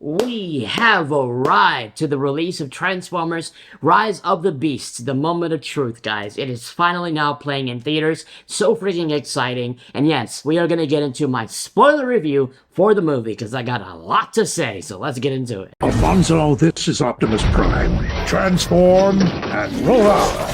We have arrived to the release of Transformers Rise of the Beasts, the moment of truth, guys. It is finally now playing in theaters. So freaking exciting. And yes, we are going to get into my spoiler review for the movie, because I got a lot to say, so let's get into it. Alfonso, this is Optimus Prime. Transform and roll out!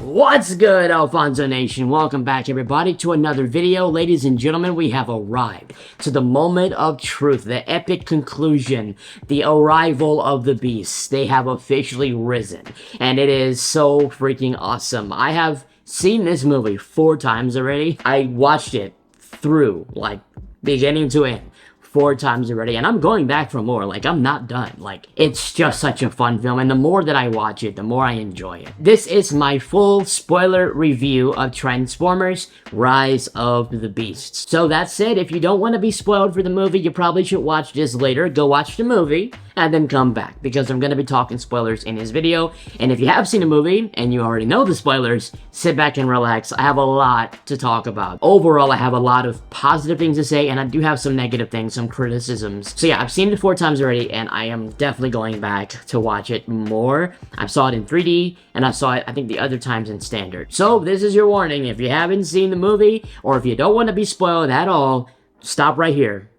What's good, Alfonso Nation? Welcome back, everybody, to another video. Ladies and gentlemen, we have arrived to the moment of truth, the epic conclusion, the arrival of the beasts. They have officially risen, and it is so freaking awesome. I have seen this movie 4 times already. I watched it through, like, beginning to end. 4 times already, and I'm going back for more. Like, I'm not done. Like, it's just such a fun film, and the more that I watch it, the more I enjoy it. This is my full spoiler review of Transformers Rise of the Beasts. So that said, if you don't want to be spoiled for the movie, you probably should watch this later. Go watch the movie, and then come back, because I'm going to be talking spoilers in this video. And if you have seen a movie, and you already know the spoilers, sit back and relax. I have a lot to talk about. Overall, I have a lot of positive things to say, and I do have some negative things, some criticisms. So yeah, I've seen it 4 times already, and I am definitely going back to watch it more. I saw it in 3D, and I saw it, I think, the other times in standard. So this is your warning. If you haven't seen the movie, or if you don't want to be spoiled at all, stop right here.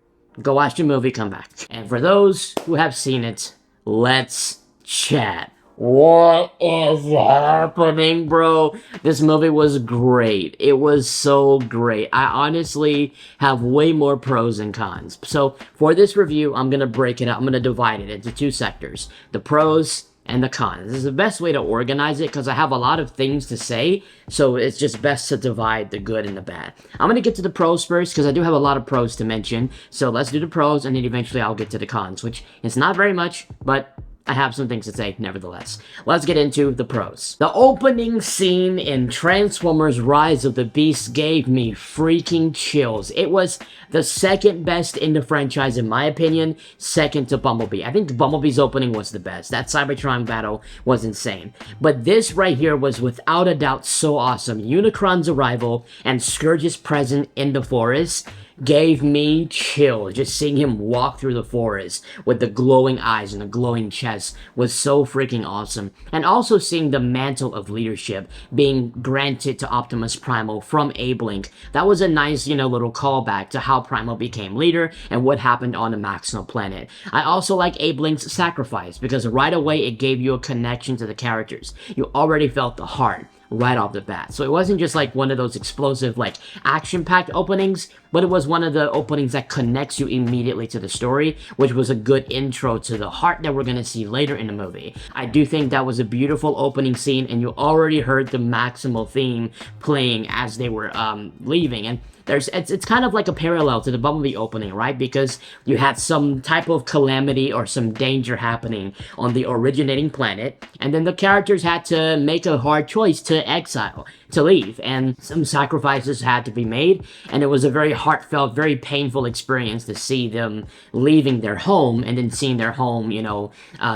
Go watch the movie, come back. And for those who have seen it, let's chat. What is happening, bro? This movie was great. It was so great. I honestly have way more pros and cons. So for this review, I'm going to break it up. I'm going to divide it into 2 sectors. The pros and the cons. This is the best way to organize it, because I have a lot of things to say, so it's just best to divide the good and the bad. I'm going to get to the pros first, because I do have a lot of pros to mention, so let's do the pros, and then eventually I'll get to the cons, which is not very much, but I have some things to say, nevertheless. Let's get into the pros. The opening scene in Transformers Rise of the Beasts gave me freaking chills. It was the second best in the franchise, in my opinion, second to Bumblebee. I think Bumblebee's opening was the best. That Cybertron battle was insane. But this right here was without a doubt so awesome. Unicron's arrival and Scourge's presence in the forest gave me chills. Just seeing him walk through the forest with the glowing eyes and the glowing chest was so freaking awesome. And also seeing the mantle of leadership being granted to Optimus Primal from Abe-Link. That was a nice, little callback to how Primal became leader and what happened on the Maximal planet. I also like Abe-Link's sacrifice, because right away it gave you a connection to the characters. You already felt the heart right off the bat. So it wasn't just like one of those explosive, like, action-packed openings, but it was one of the openings that connects you immediately to the story, which was a good intro to the heart that we're going to see later in the movie. I do think that was a beautiful opening scene, and you already heard the Maximal theme playing as they were leaving, and it's kind of like a parallel to the Bumblebee opening, right? Because you had some type of calamity or some danger happening on the originating planet, and then the characters had to make a hard choice to exile, to leave, and some sacrifices had to be made, and it was a very heartfelt, very painful experience to see them leaving their home, and then seeing their home,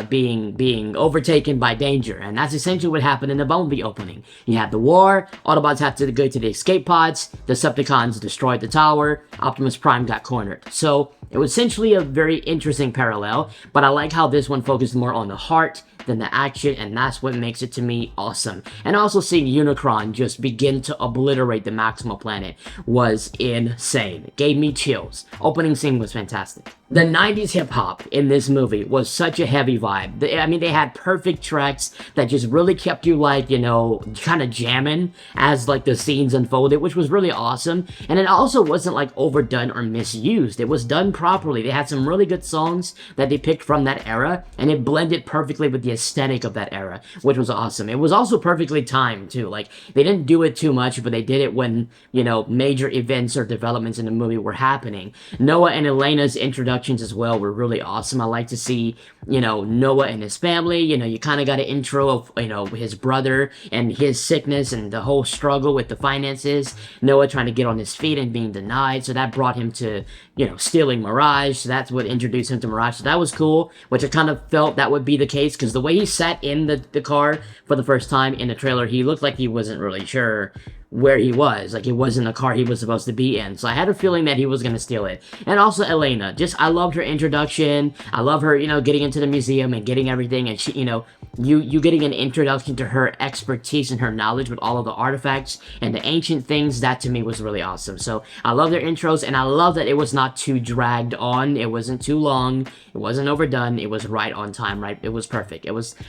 being overtaken by danger. And that's essentially what happened in the Bumblebee opening. You had the war, Autobots had to go to the escape pods, Decepticons destroyed the tower, Optimus Prime got cornered. So it was essentially a very interesting parallel, but I like how this one focused more on the heart than the action, and that's what makes it, to me, awesome. And also seeing Unicron just begin to obliterate the Maximal planet was insane. It gave me chills. Opening scene was fantastic. The 90s hip-hop in this movie was such a heavy vibe. They had perfect tracks that just really kept you, like, kind of jamming as, like, the scenes unfolded, which was really awesome. And it also wasn't, like, overdone or misused. It was done properly. They had some really good songs that they picked from that era, and it blended perfectly with the aesthetic of that era, which was awesome. It was also perfectly timed, too. Like, they didn't do it too much, but they did it when, major events or developments in the movie were happening. Noah and Elena's introduction as well were really awesome. I like to see, Noah and his family. You kind of got an intro of, his brother and his sickness and the whole struggle with the finances. Noah trying to get on his feet and being denied. So that brought him to, stealing Mirage. So that's what introduced him to Mirage. So that was cool, which I kind of felt that would be the case, because the way he sat in the car for the first time in the trailer, he looked like he wasn't really sure where he was. Like, it wasn't the car he was supposed to be in. So I had a feeling that he was going to steal it. And also Elena. Just, I loved her introduction. I love her, you know, getting into the museum and getting everything. And she, you know, you getting an introduction to her expertise and her knowledge with all of the artifacts and the ancient things. That to me was really awesome. So I love their intros, and I love that it was not too dragged on. It wasn't too long. It wasn't overdone. It was right on time, right? It was perfect.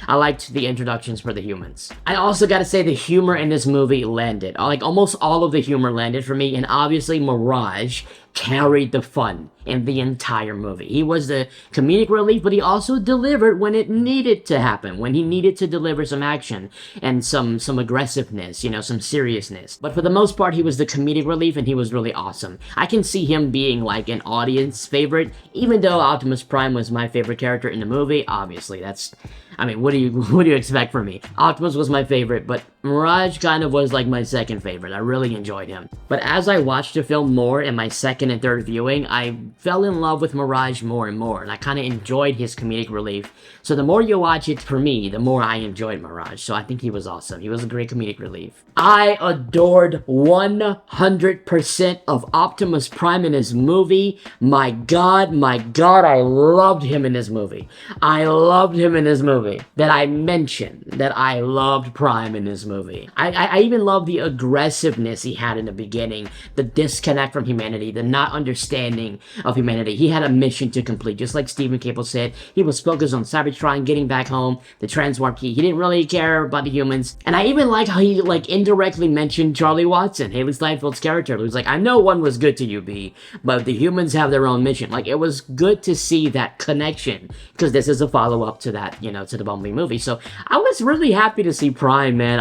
I liked the introductions for the humans. I also gotta say the humor in this movie landed. Like, almost all of the humor landed for me, and obviously Mirage carried the fun in the entire movie. He was the comedic relief, but he also delivered when it needed to happen, when he needed to deliver some action and some aggressiveness, you know, some seriousness. But for the most part, he was the comedic relief, and he was really awesome. I can see him being like an audience favorite, even though Optimus Prime was my favorite character in the movie. Obviously, that's, I mean, what do you expect from me? Optimus was my favorite, but Mirage kind of was like my second favorite. I really enjoyed him. But as I watched the film more in my second and third viewing, I fell in love with Mirage more and more, and I kind of enjoyed his comedic relief. So the more you watch it, for me, the more I enjoyed Mirage. So I think he was awesome. He was a great comedic relief. I adored 100% of Optimus Prime in his movie. My God, I loved him in this movie. I loved him in this movie. That I mentioned that I loved Prime in this movie. I even love the aggressiveness he had in the beginning, the disconnect from humanity, the not understanding of humanity. He had a mission to complete, just like Stephen Cable said. He was focused on Cybertron, getting back home, the transwarp key. He didn't really care about the humans. And I even like how he like indirectly mentioned Charlie Watson, Haley Steinfeld's character, who's like, I know one was good to you, B, but the humans have their own mission. Like, it was good to see that connection, because this is a follow-up to that, you know, to the Bumblebee movie. So I was really happy to see Prime, man.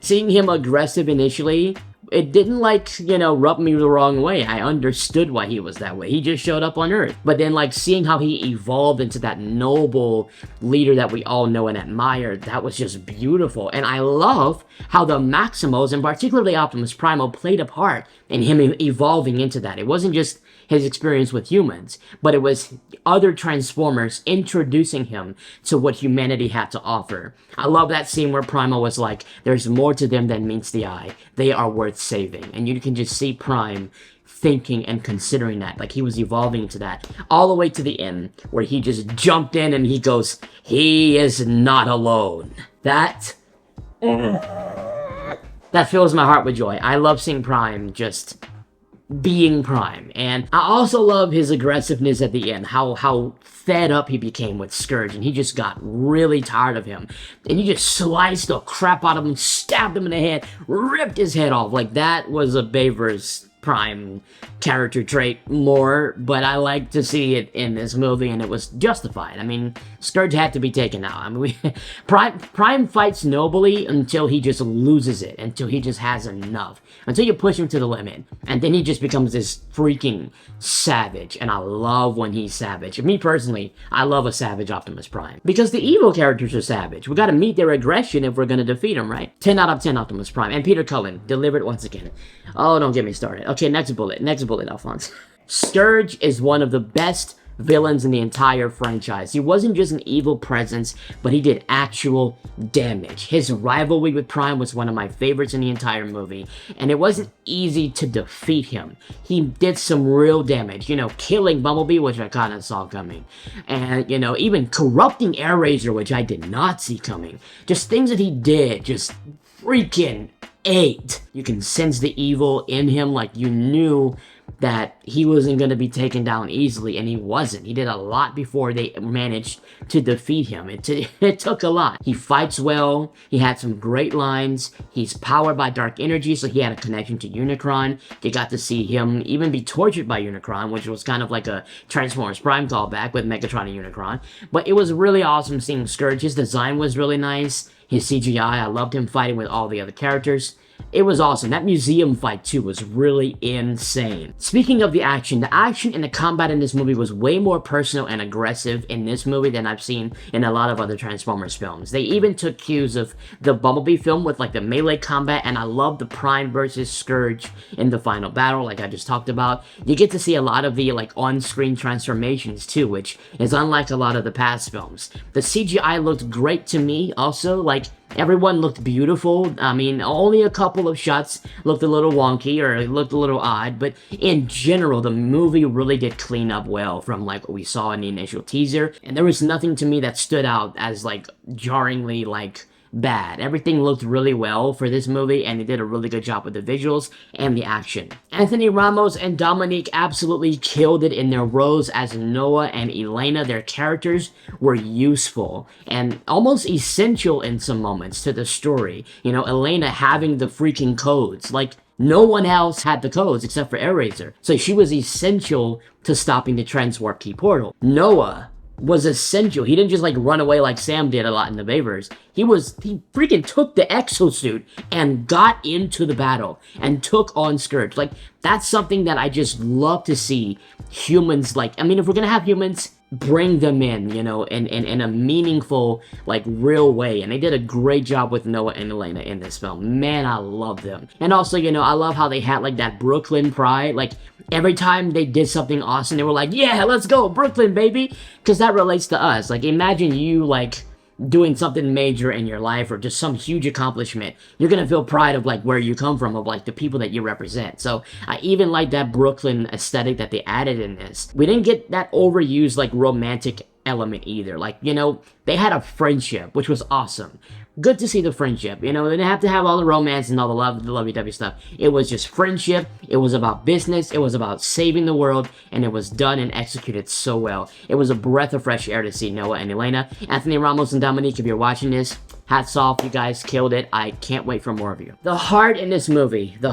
Seeing him aggressive initially, it didn't, like, you know, rub me the wrong way. I understood why he was that way. He just showed up on Earth. But then, like, seeing how he evolved into that noble leader that we all know and admire, that was just beautiful. And I love how the Maximals, and particularly Optimus Primal, played a part in him evolving into that. It wasn't just his experience with humans, but it was other Transformers introducing him to what humanity had to offer. I love that scene where Primal was like, there's more to them than meets the eye. They are worth saving. And you can just see Prime thinking and considering that. Like, he was evolving into that. All the way to the end, where he just jumped in and he goes, he is not alone. That fills my heart with joy. I love seeing Prime just being Prime. And I also love his aggressiveness at the end, how fed up he became with Scourge, and he just got really tired of him, and he just sliced the crap out of him, stabbed him in the head, ripped his head off. Like, that was a Bayverse Prime character trait more, but I like to see it in this movie, and it was justified. I mean, Scourge had to be taken out. I mean, Prime fights nobly until he just loses it, until he just has enough, until you push him to the limit, and then he just becomes this freaking savage, and I love when he's savage. Me personally, I love a savage Optimus Prime, because the evil characters are savage. We gotta meet their aggression if we're gonna defeat them, right? 10 out of 10 Optimus Prime, and Peter Cullen, delivered once again. Oh, don't get me started. Okay, next bullet, Alfonso. Scourge is one of the best villains in the entire franchise. He wasn't just an evil presence, but he did actual damage. His rivalry with Prime was one of my favorites in the entire movie, and it wasn't easy to defeat him. He did some real damage, you know, killing Bumblebee, which I kind of saw coming, and, you know, even corrupting Airazor, which I did not see coming. Just things that he did, just freaking ate. You can sense the evil in him, like you knew that he wasn't going to be taken down easily, and he wasn't. He did a lot before they managed to defeat him. It took a lot. He fights well. He had some great lines. He's powered by dark energy, so he had a connection to Unicron. You got to see him even be tortured by Unicron, which was kind of like a Transformers Prime callback with Megatron and Unicron. But it was really awesome seeing Scourge. His design was really nice. His CGI, I loved him fighting with all the other characters. It was awesome. That museum fight, too, was really insane. Speaking of the action and the combat in this movie was way more personal and aggressive in this movie than I've seen in a lot of other Transformers films. They even took cues of the Bumblebee film with, like, the melee combat, and I love the Prime versus Scourge in the final battle, like I just talked about. You get to see a lot of the, like, on-screen transformations, too, which is unlike a lot of the past films. The CGI looked great to me, also. Like, Everyone looked beautiful. I mean, only a couple of shots looked a little wonky or looked a little odd, but in general, the movie really did clean up well from like what we saw in the initial teaser, and there was nothing to me that stood out as like jarringly like bad. Everything looked really well for this movie, and they did a really good job with the visuals and the action. Anthony Ramos and Dominique absolutely killed it in their roles as Noah and Elena. Their characters were useful and almost essential in some moments to the story. You know, Elena having the freaking codes, like no one else had the codes except for Airazor, so she was essential to stopping the transwarp key portal. Noah was essential. He didn't just like run away like Sam did a lot in the Bayverse. He freaking took the exosuit and got into the battle and took on Scourge. Like, that's something that I just love to see humans, like, I mean, if we're gonna have humans, bring them in, you know, in a meaningful, like, real way. And they did a great job with Noah and Elena in this film. Man, I love them. And also, you know, I love how they had like that Brooklyn pride. Like, every time they did something awesome, they were like, yeah, let's go, Brooklyn, baby. Because that relates to us. Like, imagine you, like, doing something major in your life or just some huge accomplishment. You're going to feel pride of, like, where you come from, of, like, the people that you represent. So, I even like that Brooklyn aesthetic that they added in this. We didn't get that overused, like, romantic element either. Like, you know, they had a friendship, which was awesome. Good to see the friendship, you know, they didn't have to have all the romance and all the love, the lovey-dovey stuff. It was just friendship, it was about business, it was about saving the world, and it was done and executed so well. It was a breath of fresh air to see Noah and Elena. Anthony Ramos and Dominique, if you're watching this, hats off, you guys killed it. I can't wait for more of you. The heart in this movie, the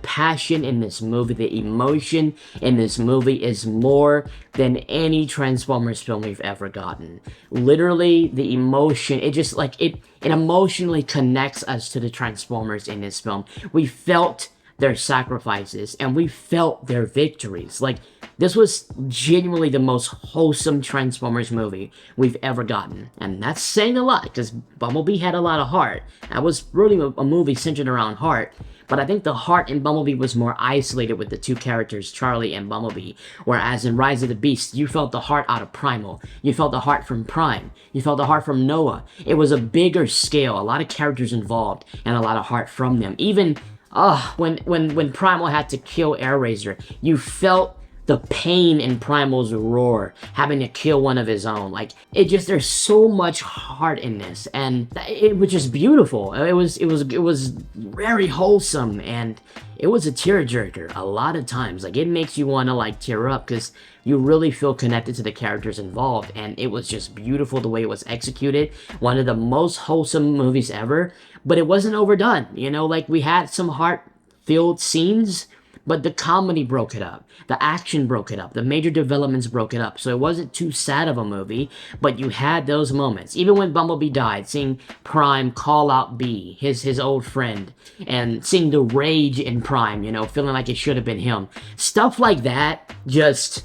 passion in this movie, the emotion in this movie is more than any Transformers film we've ever gotten. Literally, the emotion, it just like, it emotionally connects us to the Transformers in this film. We felt their sacrifices and we felt their victories. Like, this was genuinely the most wholesome Transformers movie we've ever gotten. And that's saying a lot, because Bumblebee had a lot of heart. That was really a movie centered around heart. But I think the heart in Bumblebee was more isolated with the two characters, Charlie and Bumblebee. Whereas in Rise of the Beast, you felt the heart out of Primal. You felt the heart from Prime. You felt the heart from Noah. It was a bigger scale, a lot of characters involved, and a lot of heart from them. Even when Primal had to kill Airazor, you felt the pain in Primal's roar, having to kill one of his own. Like, it just, there's so much heart in this, and it was just beautiful. It was very wholesome, and it was a tearjerker a lot of times. Like, it makes you want to, like, tear up, because you really feel connected to the characters involved, and it was just beautiful the way it was executed. One of the most wholesome movies ever, but it wasn't overdone. You know, like, we had some heart-filled scenes, but the comedy broke it up. The action broke it up. The major developments broke it up. So it wasn't too sad of a movie, but you had those moments. Even when Bumblebee died, seeing Prime call out B, his old friend, and seeing the rage in Prime, you know, feeling like it should have been him. Stuff like that just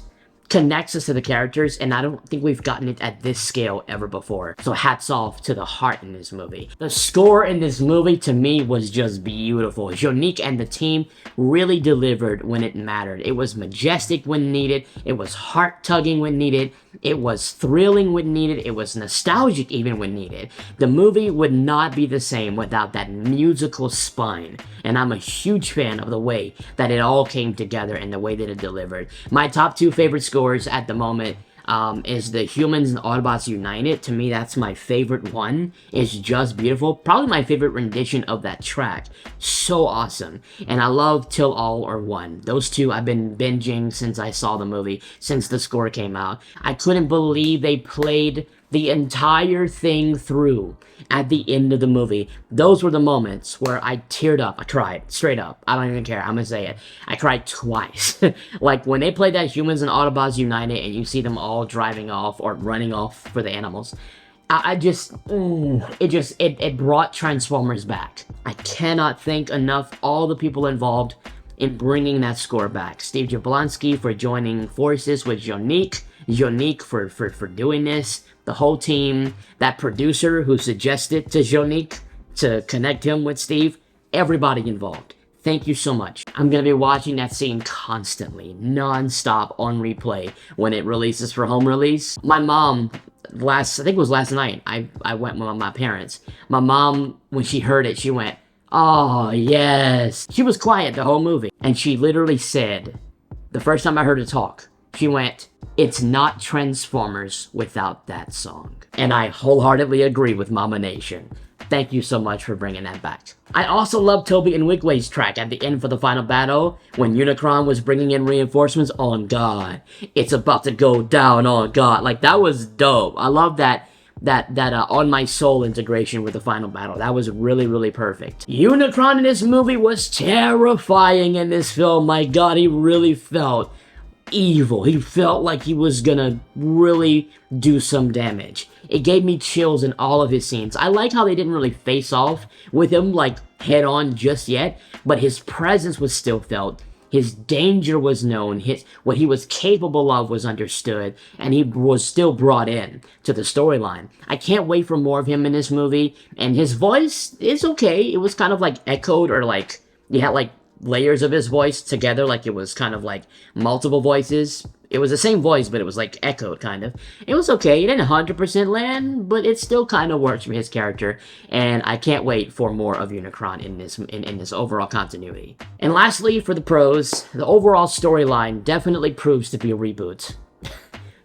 connects us to the characters, and I don't think we've gotten it at this scale ever before. So hats off to the heart in this movie. The score in this movie, to me, was just beautiful. Jonique and the team really delivered when it mattered. It was majestic when needed. It was heart-tugging when needed. It was thrilling when needed. It was nostalgic even when needed. The movie would not be the same without that musical spine, and I'm a huge fan of the way that it all came together and the way that it delivered. My top two favorite scores at the moment is the Humans and Autobots United. To me, that's my favorite one. It's just beautiful. Probably my favorite rendition of that track. So awesome. And I love Till All Are One. Those two I've been binging since I saw the movie, since the score came out. I couldn't believe they played the entire thing through at the end of the movie. Those were the moments where I teared up. I cried, straight up. I don't even care, I'm gonna say it. I cried twice. Like, when they played that Humans and Autobots United and you see them all driving off or running off for the animals, it brought Transformers back. I cannot thank enough all the people involved in bringing that score back. Steve Jablonsky for joining forces with Jonique for doing this, the whole team, that producer who suggested to Jonique to connect him with Steve, everybody involved. Thank you so much. I'm gonna be watching that scene constantly, non-stop on replay when it releases for home release. My mom I think it was last night, I went with my parents. My mom, when she heard it, she went, "Oh, yes." She was quiet the whole movie. And she literally said, the first time I heard her talk, she went, "It's not Transformers without that song." And I wholeheartedly agree with Mama Nation. Thank you so much for bringing that back. I also love Toby and Wigway's track at the end for the final battle, when Unicron was bringing in reinforcements. On God, it's about to go down, on God. Like, that was dope. I love that On My Soul integration with the final battle. That was really, really perfect. Unicron in this movie was terrifying in this film. My God, he really felt evil. He felt like he was gonna really do some damage. It gave me chills in all of his scenes. I like how they didn't really face off with him like head on just yet, but his presence was still felt. His danger was known, what he was capable of was understood, and he was still brought in to the storyline. I can't wait for more of him in this movie, and his voice is okay. It was kind of like echoed, or like, you had like layers of his voice together, like it was kind of like multiple voices. It was the same voice, but it was like echoed, kind of. It was okay. It didn't 100% land, but it still kind of works for his character, and I can't wait for more of Unicron in this overall continuity. And lastly, for the pros, the overall storyline definitely proves to be a reboot.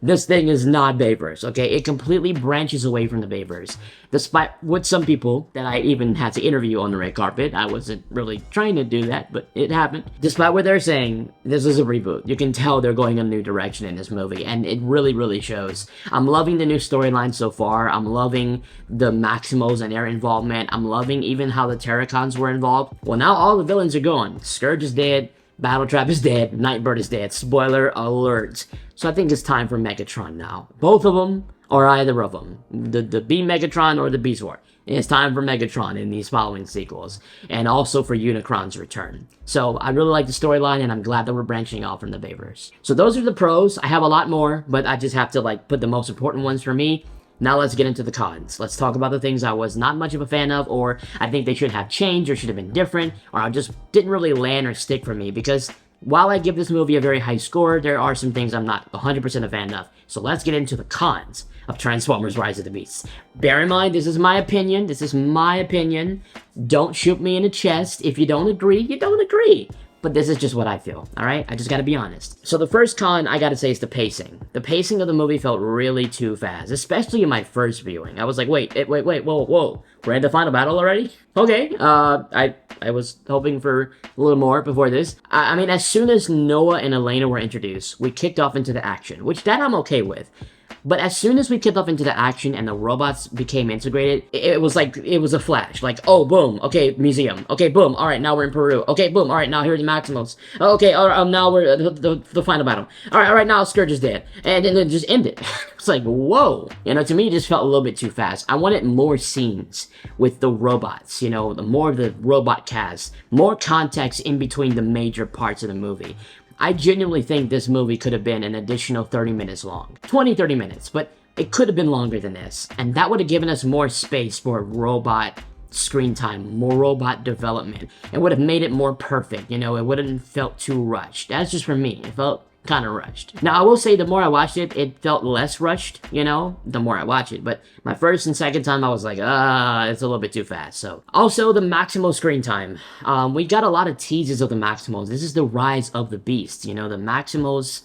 This thing is not Bayverse, okay? It completely branches away from the Bayverse. Despite what some people that I even had to interview on the red carpet, I wasn't really trying to do that, but it happened. Despite what they're saying, this is a reboot. You can tell they're going a new direction in this movie, and it really, really shows. I'm loving the new storyline so far. I'm loving the Maximals and their involvement. I'm loving even how the Terracons were involved. Well, now all the villains are gone. Scourge is dead. Battletrap is dead. Nightbird is dead. Spoiler alert. So I think it's time for Megatron now. Both of them, or either of them. The B Megatron or the Beastwar. It's time for Megatron in these following sequels. And also for Unicron's return. So I really like the storyline, and I'm glad that we're branching off from the Bayverse. So those are the pros. I have a lot more, but I just have to like put the most important ones for me. Now let's get into the cons. Let's talk about the things I was not much of a fan of, or I think they should have changed or should have been different, or I just didn't really land or stick for me, because while I give this movie a very high score, there are some things I'm not 100% a fan of. So let's get into the cons of Transformers Rise of the Beasts. Bear in mind, this is my opinion. This is my opinion. Don't shoot me in the chest. If you don't agree, you don't agree. But this is just what I feel, alright? I just gotta be honest. So the first con, I gotta say, is the pacing. The pacing of the movie felt really too fast, especially in my first viewing. I was like, wait, whoa. We're in the final battle already? Okay, I was hoping for a little more before this. I mean, as soon as Noah and Elena were introduced, we kicked off into the action, which that I'm okay with. But as soon as we kicked off into the action and the robots became integrated, it was like, it was a flash. Like, oh, boom, okay, museum. Okay, boom, all right, now we're in Peru. Okay, boom, all right, now here's the Maximals. Okay, all right, now we're the final battle. All right, now Scourge is dead. And then it just ended. It's like, whoa. You know, to me, it just felt a little bit too fast. I wanted more scenes with the robots, you know, more of the robot cast, more context in between the major parts of the movie. I genuinely think this movie could have been an additional 30 minutes long. 20-30 minutes, but it could have been longer than this. And that would have given us more space for robot screen time, more robot development. It would have made it more perfect, you know, it wouldn't have felt too rushed. That's just for me. It felt kind of rushed. Now, I will say the more I watched it, it felt less rushed, you know, the more I watch it. But my first and second time, I was like, it's a little bit too fast. So, also the Maximal screen time. We got a lot of teases of the Maximals. This is the rise of the beast, you know, the Maximals.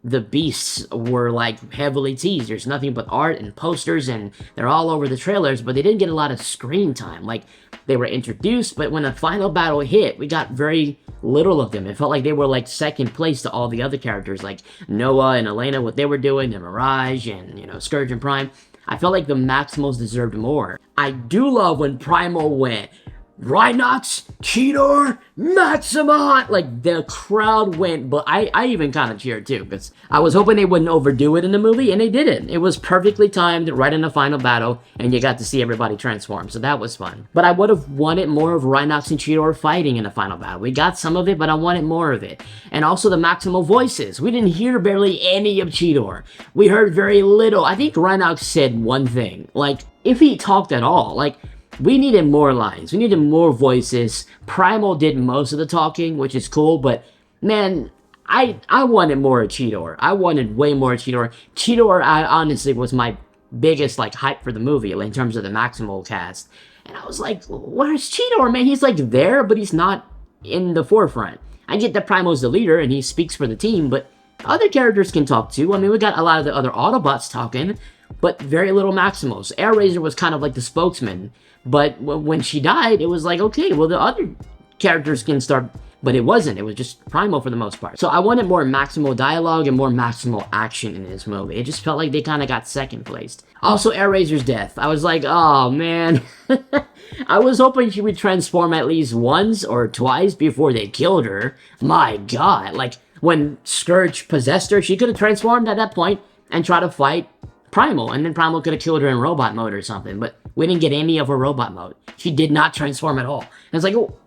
The beasts were like heavily teased. There's nothing but art and posters, and they're all over the trailers, but they didn't get a lot of screen time. Like, they were introduced, but when the final battle hit, we got very little of them. It felt like they were like second place to all the other characters, like Noah and Elena, what they were doing, and Mirage, and, you know, Scourge and Prime. I felt like the Maximals deserved more. I do love when Primal went, Rhinox, Cheetor, Maximum! Like, the crowd went, but I even kind of cheered too, because I was hoping they wouldn't overdo it in the movie, and they didn't. It was perfectly timed right in the final battle, and you got to see everybody transform, so that was fun. But I would have wanted more of Rhinox and Cheetor fighting in the final battle. We got some of it, but I wanted more of it. And also the Maximal voices. We didn't hear barely any of Cheetor. We heard very little. I think Rhinox said one thing. Like, if he talked at all, like, we needed more lines. We needed more voices. Primal did most of the talking, which is cool, but man, I wanted more of Cheetor. I wanted way more of Cheetor. Cheetor, honestly, was my biggest like hype for the movie in terms of the Maximal cast. And I was like, where's Cheetor, man? He's like there, but he's not in the forefront. I get that Primo's the leader and he speaks for the team, but other characters can talk too. I mean, we got a lot of the other Autobots talking, but very little Maximals. Airazor was kind of like the spokesman, but when she died, it was like, okay, well, the other characters can start, but it wasn't. It was just Primo for the most part. So I wanted more Maximal dialogue and more Maximal action in this movie. It just felt like they kind of got second placed. Also, Airazor's death. I was like, oh, man. I was hoping she would transform at least once or twice before they killed her. My God. Like, when Scourge possessed her, she could have transformed at that point and tried to fight Primal, and then Primal could have killed her in robot mode or something, but we didn't get any of her robot mode. She did not transform at all. And it's like, oh,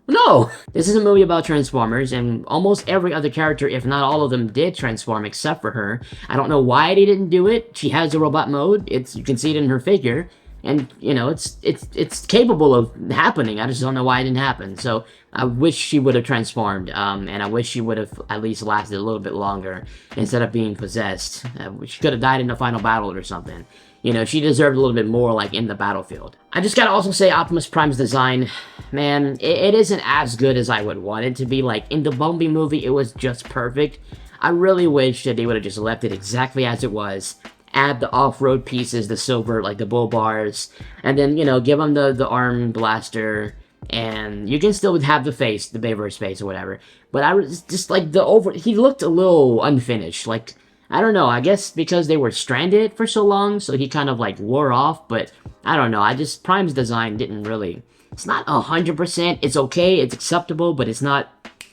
no! This is a movie about Transformers, and almost every other character, if not all of them, did transform except for her. I don't know why they didn't do it. She has a robot mode. You can see it in her figure. And, you know, it's capable of happening. I just don't know why it didn't happen. So I wish she would have transformed, and I wish she would have at least lasted a little bit longer instead of being possessed. She could have died in the final battle or something. You know, she deserved a little bit more, like, in the battlefield. I just gotta also say Optimus Prime's design, man, it isn't as good as I would want it to be. Like, in the Bumblebee movie, it was just perfect. I really wish that they would have just left it exactly as it was. Add the off-road pieces, the silver, like the bull bars, and then, you know, give him the arm blaster, and you can still have the face, the Bayverse face or whatever. But I was just like he looked a little unfinished. Like, I don't know, I guess because they were stranded for so long, so he kind of like wore off, but I don't know, Prime's design didn't really, it's not 100%, it's okay, it's acceptable, but it's not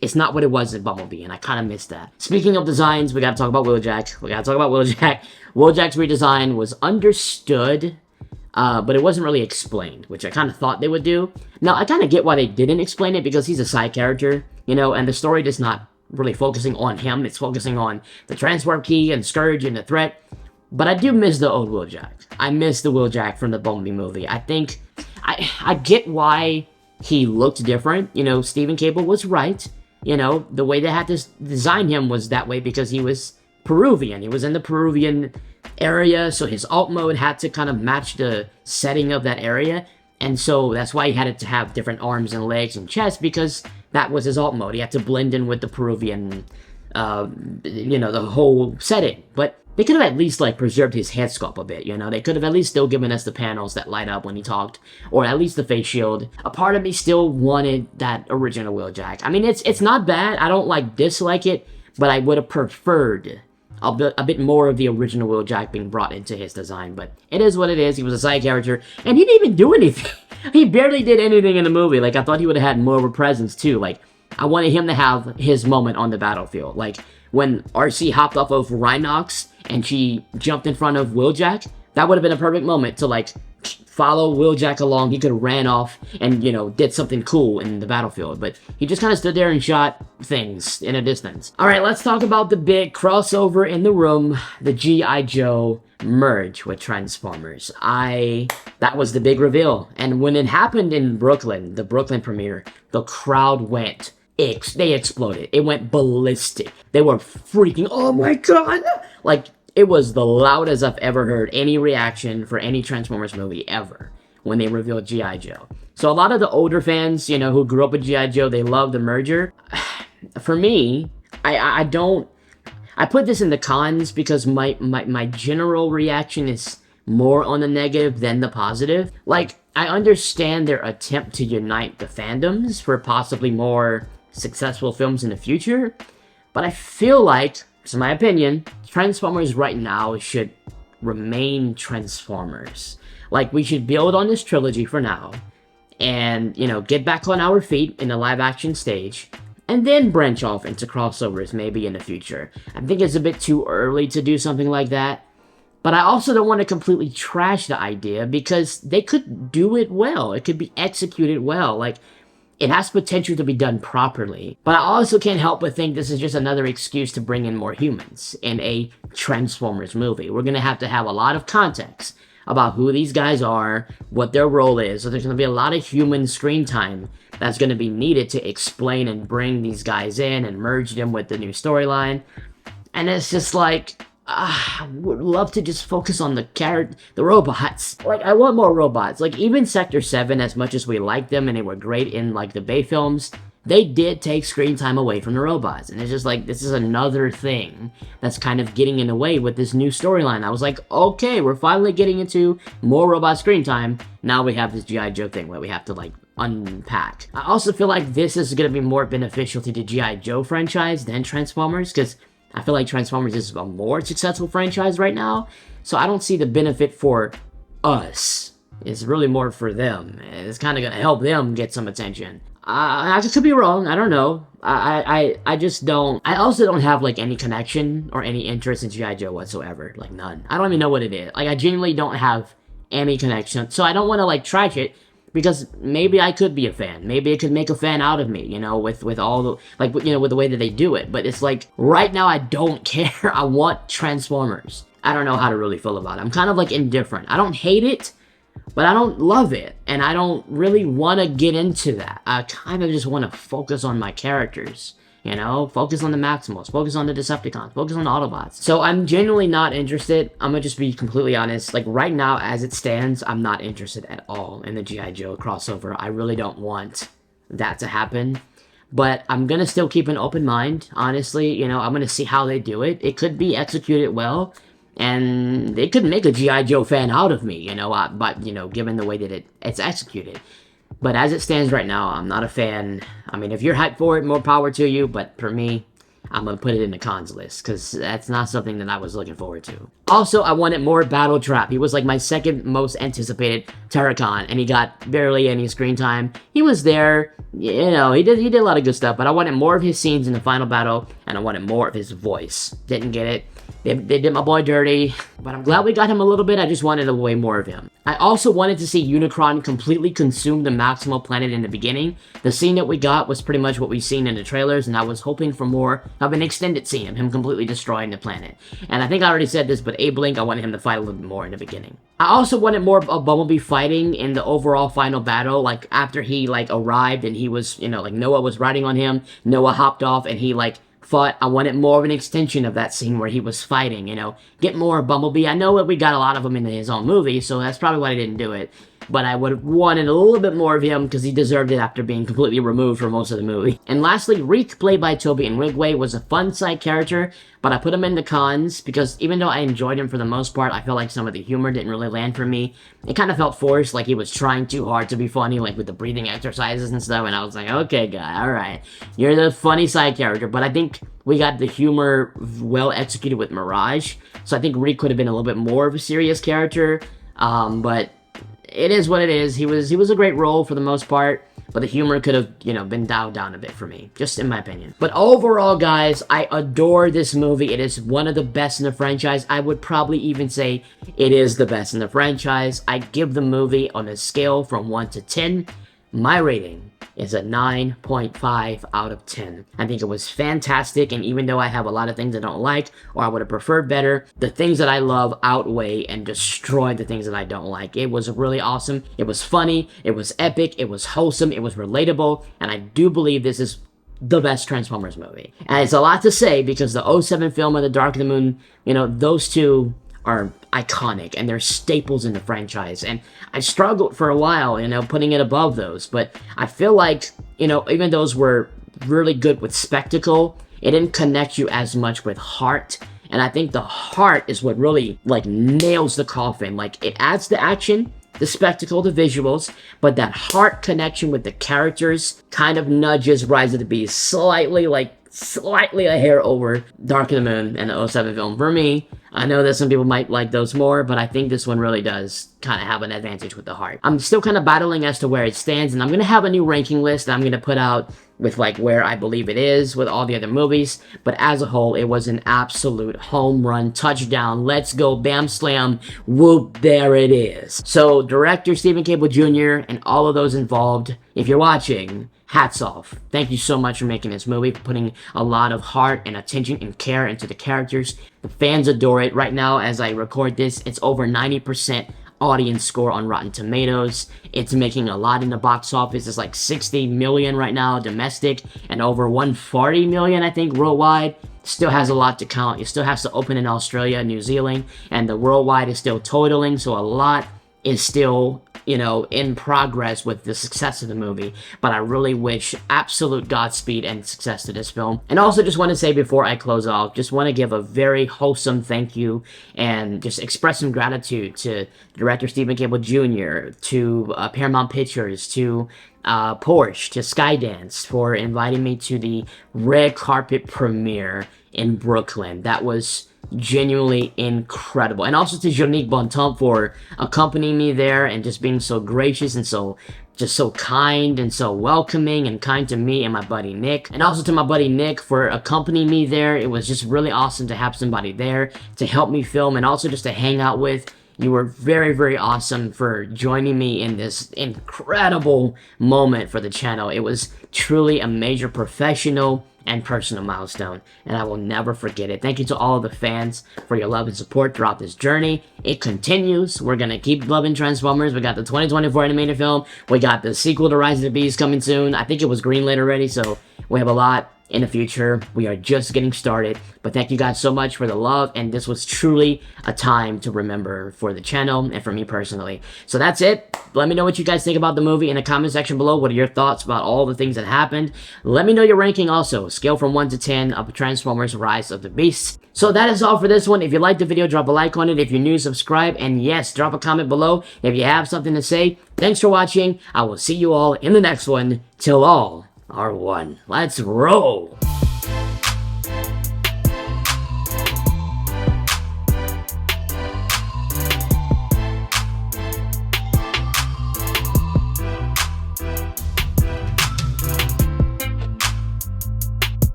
what it was in Bumblebee, and I kind of missed that. Speaking of designs, we gotta talk about Wheeljack. Wheeljack's redesign was understood, but it wasn't really explained, which I kind of thought they would do. Now, I kind of get why they didn't explain it, because he's a side character, you know, and the story is not really focusing on him. It's focusing on the transform key and Scourge and the threat. But I do miss the old Wheeljack. I miss the Wheeljack from the Bumblebee movie. I think, I get why he looked different. You know, Stephen Cable was right. You know, the way they had to design him was that way because he was Peruvian. He was in the Peruvian area, so his alt mode had to kind of match the setting of that area. And so that's why he had to have different arms and legs and chest, because that was his alt mode. He had to blend in with the Peruvian, you know, the whole setting. But they could have at least, like, preserved his head sculpt a bit, you know? They could have at least still given us the panels that light up when he talked, or at least the face shield. A part of me still wanted that original Wheeljack. I mean, it's not bad. I don't, like, dislike it, but I would have preferred a bit more of the original Wheeljack being brought into his design. But it is what it is. He was a side character, and he didn't even do anything. He barely did anything in the movie. Like, I thought he would have had more of a presence, too. Like, I wanted him to have his moment on the battlefield. Like, when RC hopped off of Rhinox and she jumped in front of Wheeljack, that would have been a perfect moment to, like, follow Wheeljack along. He could have ran off and, you know, did something cool in the battlefield. But he just kind of stood there and shot things in a distance. All right, let's talk about the big crossover in the room, the G.I. Joe merge with Transformers. That was the big reveal. And when it happened in Brooklyn, the Brooklyn premiere, the crowd went they exploded. It went ballistic. They were freaking, oh my God! Like, it was the loudest I've ever heard any reaction for any Transformers movie ever when they revealed G.I. Joe. So a lot of the older fans, you know, who grew up with G.I. Joe, they love the merger. For me, I put this in the cons because my general reaction is more on the negative than the positive. Like, I understand their attempt to unite the fandoms for possibly more successful films in the future, but I feel like, this is my opinion, Transformers right now should remain Transformers. Like, we should build on this trilogy for now, and, you know, get back on our feet in the live-action stage, and then branch off into crossovers maybe in the future. I think it's a bit too early to do something like that, but I also don't want to completely trash the idea, because they could do it well. It could be executed well. Like, it has potential to be done properly. But I also can't help but think this is just another excuse to bring in more humans in a Transformers movie. We're going to have a lot of context about who these guys are, what their role is. So there's going to be a lot of human screen time that's going to be needed to explain and bring these guys in and merge them with the new storyline. And it's just like, I would love to just focus on the robots. Like, I want more robots. Like, even Sector 7, as much as we liked them and they were great in, like, the Bay films, they did take screen time away from the robots. And it's just like, this is another thing that's kind of getting in the way with this new storyline. I was like, okay, we're finally getting into more robot screen time. Now we have this G.I. Joe thing where we have to, like, unpack. I also feel like this is going to be more beneficial to the G.I. Joe franchise than Transformers, because I feel like Transformers is a more successful franchise right now, so I don't see the benefit for us. It's really more for them. It's kind of going to help them get some attention. I could be wrong. I don't know. I just don't. I also don't have, like, any connection or any interest in G.I. Joe whatsoever. Like, none. I don't even know what it is. Like, I genuinely don't have any connection. So I don't want to, like, trash it, because maybe I could be a fan. Maybe it could make a fan out of me, you know, with all the, like, you know, with the way that they do it. But it's like, right now, I don't care. I want Transformers. I don't know how to really feel about it. I'm kind of, like, indifferent. I don't hate it, but I don't love it. And I don't really want to get into that. I kind of just want to focus on my characters. You know, focus on the Maximals, focus on the Decepticons, focus on the Autobots. So I'm genuinely not interested. I'm gonna just be completely honest. Like, right now, as it stands, I'm not interested at all in the G.I. Joe crossover. I really don't want that to happen. But I'm gonna still keep an open mind, honestly. You know, I'm gonna see how they do it. It could be executed well, and they could make a G.I. Joe fan out of me, you know, but, you know, given the way that it's executed. But as it stands right now, I'm not a fan. I mean, if you're hyped for it, more power to you. But for me, I'm going to put it in the cons list, because that's not something that I was looking forward to. Also, I wanted more Battletrap. He was like my second most anticipated Terracon, and he got barely any screen time. He was there, you know, he did a lot of good stuff, but I wanted more of his scenes in the final battle, and I wanted more of his voice. Didn't get it. They did my boy dirty, but I'm glad we got him a little bit. I just wanted way more of him. I also wanted to see Unicron completely consume the Maximal planet in the beginning. The scene that we got was pretty much what we've seen in the trailers, and I was hoping for more of an extended scene of him completely destroying the planet. And I think I already said this, but Abe Link, I wanted him to fight a little bit more in the beginning. I also wanted more of Bumblebee fighting in the overall final battle, like after he, like, arrived and he was, you know, like, Noah was riding on him, Noah hopped off and he, like, fought. I wanted more of an extension of that scene where he was fighting, you know, get more of Bumblebee. I know that we got a lot of him in his own movie, so that's probably why I didn't do it. But I would have wanted a little bit more of him, because he deserved it after being completely removed for most of the movie. And lastly, Reek, played by Toby Nwigwe, was a fun side character, but I put him in the cons, because even though I enjoyed him for the most part, I feel like some of the humor didn't really land for me. It kind of felt forced, like he was trying too hard to be funny, like with the breathing exercises and stuff, and I was like, okay, guy, alright. You're the funny side character, but I think we got the humor well executed with Mirage, so I think Reek could have been a little bit more of a serious character, but it is what it is. He was a great role for the most part, but the humor could have, you know, been dialed down a bit for me, just in my opinion. But overall, guys, I adore this movie. It is one of the best in the franchise. I would probably even say it is the best in the franchise. I give the movie, on a scale from 1 to 10, my rating is a 9.5 out of 10. I think it was fantastic, and even though I have a lot of things I don't like, or I would have preferred better, the things that I love outweigh and destroy the things that I don't like. It was really awesome. It was funny. It was epic. It was wholesome. It was relatable, and I do believe this is the best Transformers movie. And it's a lot to say, because the 07 film and the Dark of the Moon, you know, those two are iconic, and they're staples in the franchise, and I struggled for a while, you know, putting it above those, but I feel like, you know, even those were really good with spectacle, it didn't connect you as much with heart, and I think the heart is what really, like, nails the coffin. Like, it adds the action, the spectacle, the visuals, but that heart connection with the characters kind of nudges Rise of the Beast slightly a hair over Dark of the Moon and the 07 film for me. I know that some people might like those more, but I think this one really does kind of have an advantage with the heart. I'm still kind of battling as to where it stands, and I'm going to have a new ranking list that I'm going to put out with, like, where I believe it is with all the other movies, but as a whole, it was an absolute home run, touchdown, let's go, bam, slam, whoop, there it is. So, director Stephen Cable Jr. and all of those involved, if you're watching, hats off. Thank you so much for making this movie, for putting a lot of heart and attention and care into the characters. The fans adore it. Right now, as I record this, it's over 90% audience score on Rotten Tomatoes. It's making a lot in the box office. It's like 60 million right now domestic and over 140 million, I think, worldwide. Still has a lot to count. It still has to open in Australia and New Zealand, and the worldwide is still totaling, so a lot is still, you know, in progress with the success of the movie. But I really wish absolute Godspeed and success to this film. And also just want to say before I close off, just want to give a very wholesome thank you and just express some gratitude to director Stephen Cable Jr., to Paramount Pictures, to Porsche, to Skydance for inviting me to the red carpet premiere in Brooklyn. That was genuinely incredible. And also to Jonique Bontemps for accompanying me there and just being so gracious and so kind and so welcoming and kind to me and my buddy Nick. And also to my buddy Nick for accompanying me there. It was just really awesome to have somebody there to help me film and also just to hang out with. You were very, very awesome for joining me in this incredible moment for the channel. It was truly a major professional and personal milestone, and I will never forget it. Thank you to all of the fans for your love and support throughout this journey. It continues. We're gonna keep loving Transformers. We got the 2024 animated film. We got the sequel to Rise of the Beasts coming soon. I think it was greenlit already, so we have a lot in the future. We are just getting started, but thank you guys so much for the love, and this was truly a time to remember for the channel and for me personally. So that's it. Let me know what you guys think about the movie in the comment section below. What are your thoughts about all the things that happened? Let me know your ranking also. Scale from 1 to 10 of Transformers Rise of the Beasts. So that is all for this one. If you liked the video, drop a like on it. If you're new, subscribe. And yes, drop a comment below if you have something to say. Thanks for watching. I will see you all in the next one. Till all are one. Let's roll.